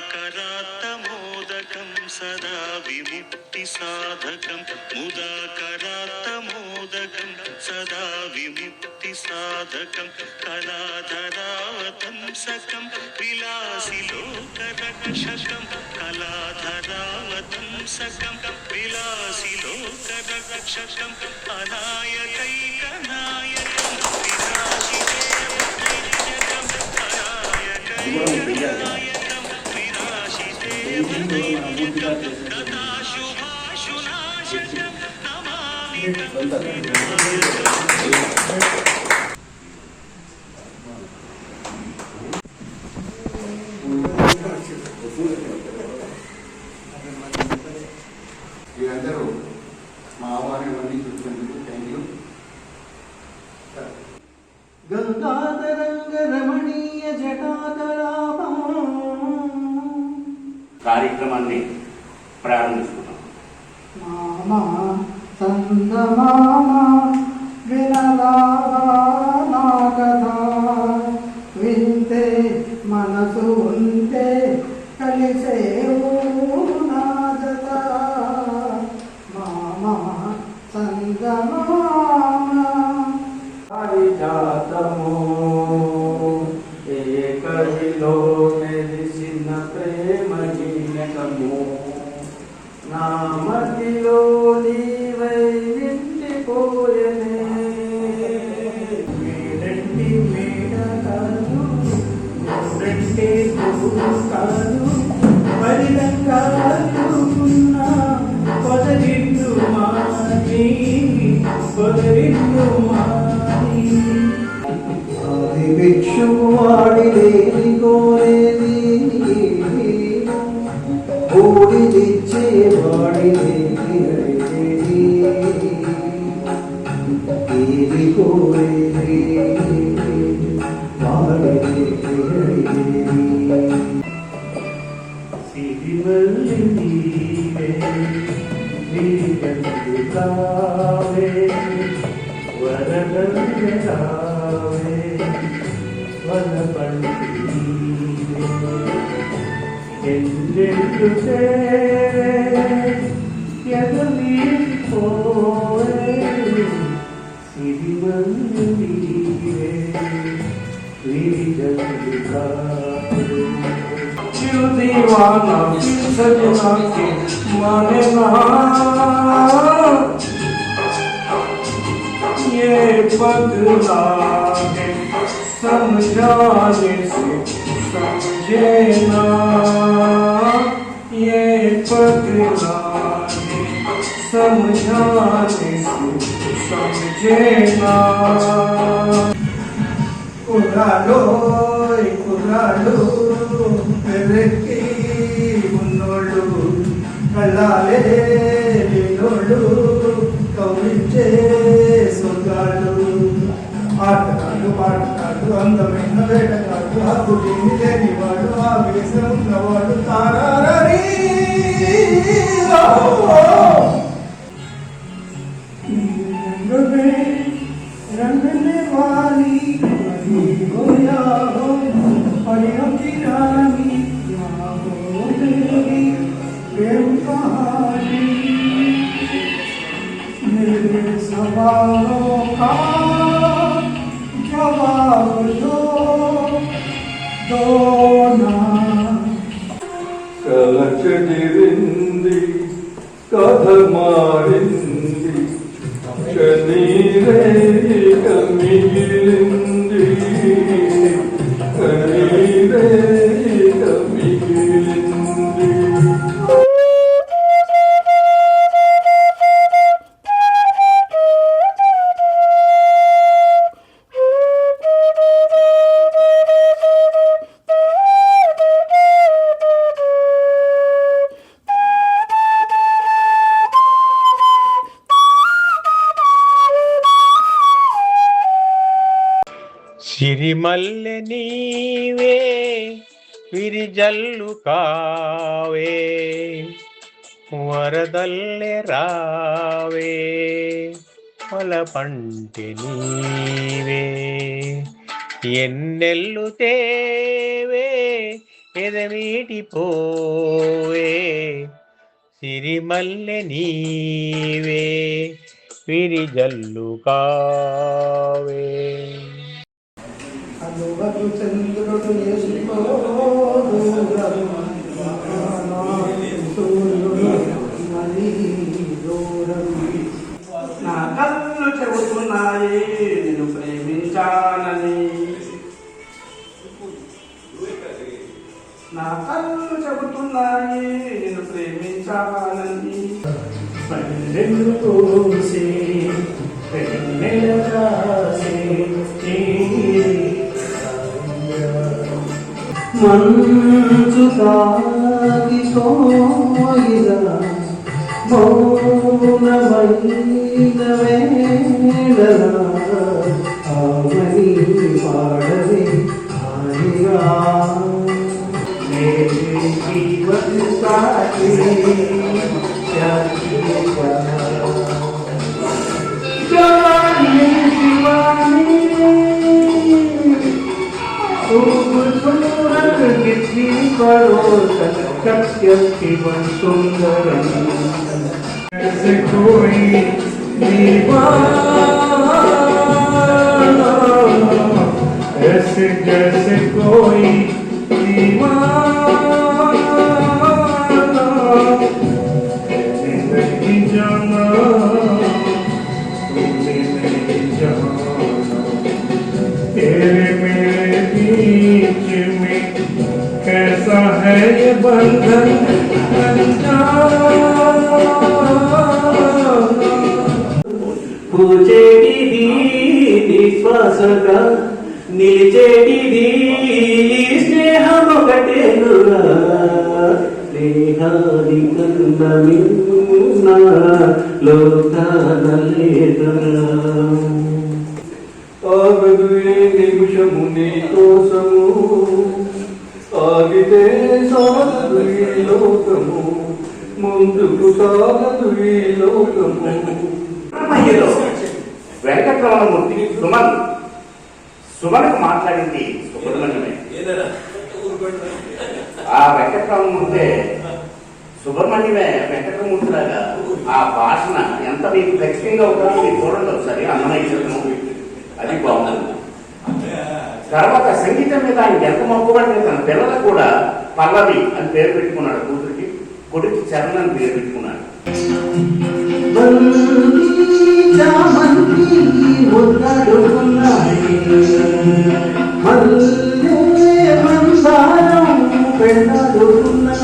ముదాకరాత్తమోదకం సదా విముక్తి సాధకం ముదాకరాత్తమోదకం సదా విముక్తి సాధకం కళాధరావతంసకం విలాసి లోకరక్షకం కళాధరావతంసకం విలాసి లోకరక్షకం అనాయకైకనాయకం వినాశి దేవదైత్యకం అనాయకైకనాయకం వినాశి దేవదైత్యకం తదాశుభాశునాశకం నమామి మీరందరూ మా ఆహ్వానాన్ని చూసినందుకు థ్యాంక్ యూ. గంగాధరంగ రమణీయ జటాతలాపం కార్యక్రమాన్ని ప్రారంభిస్తున్నాం. మామా సందమామ వినలానా కథ వింతే మనసు ఉంటే కలిసేవు నా జత మామా సందమామ జాతము ఏకవిలో మెరిసిన ప్రేమ జీనకము నా మదిలో నీవై నిండిపోయనే మేడంటి మేడ కాదు రెండే కాదు పరిలంగా తూకున్న పొదరిండు మాని పొదరిండు మాని ఆది భిక్షువాడి లేని కోరేది బూడిదిచ్చే వాడి లేని అడిగేది ఏది కోరేది వాడి అడిగేది సిరివల్లి నీవే నీగందు కావే వరదరావే వనపండి ఎందెందు సేవే ఎదవీపోవే సిరివల్లి నీవే నీగందు కావే शिव दीवाना सजना के माने ना ये पगला है समझाने से समझे ना ये पगला है समझाने से समझे ना कुर्रालो कुर्रालो వెర్రెక్కి ఉన్నోళ్ళు కళ్ళాలే నిన్నోళ్ళు కౌలించే స్వర్గాలు ఆటగాళ్ళు పాటగాళ్ళు అందమైన వేటగాళ్ళు హక్కు లేని వాళ్ళు ఆవేశం ఉన్నవాళ్ళు తారారీ రంగనే వాలి గోయా परियों की रानी तेरी प्रेम कहानी मेरे सवालों का जवाब दो ना కలచడిరింది కథ మారింది కనీరే మిగిలింది కనీరే మిగిలింది. సిరిమల్లె నీవే విరిజల్లు కావే వరదల్లె రావే పొలపంటి నీవే ఎన్నెల్లు తేవే ఎదమీటి పోవే సిరిమల్లె నీవే విరిజల్లు కావే. అలువలు చంద్రుడు ఎసుకోదు సూర్యుడు మరీ దూరం. నా కళ్ళు చెబుతున్నాయి నిన్ను ప్రేమించానని, నా కళ్ళు చెబుతున్నాయి నిన్ను ప్రేమించానని. పన్నెండు కోసే పెన్నెల కాసే మంచు తాగి సోయిదా మౌనమైన వేళలా ఆమని పాడవే హాయిగా మేరే జీవన సాథీ जैसे कोई दीवाना, ऐसे जैसे कोई दीवाना नहीं जाना, तुमने नहीं जाना। तेरे मेरे बीच में कैसा है ये बंधन పూచేటిది నిశ్వాసగా నిలిచేటిది స్నేహం ఒకటేనుగా, స్నేహాది కన్నా మిన్న లోకాన లేదుగా. ఆగదు ఏ నిమిషము నీ కోసము, ఆగితే సాగదు ఈ లోకము, ముందుకు సాగదు ఈ లోకము. హీరో వెంకటరమణమూర్తి సుమన్కు మాట్లాడింది సుబ్రహ్మణ్యమే. ఆ వెంకటరమణమూర్తే సుబ్రహ్మణ్యమే వెంకటరమూర్తి లాగా ఆ భాషన ఎంత మీకు ఫ్లెక్సింగ్గా ఉంటుందో మీరు చూడండి ఒకసారి. అన్నమయ్య చిత్రం అది బాగుంటుంది. తర్వాత సంగీతం మీద ఆయన ఎంత మొక్కుబడితే తన పిల్లలకు కూడా పల్లవి అని పేరు పెట్టుకున్నాడు. కూతురికి కొడుకు చరణ్ అని పేరు పెట్టుకున్నాడు. పెళ్ళాడుకున్నాయి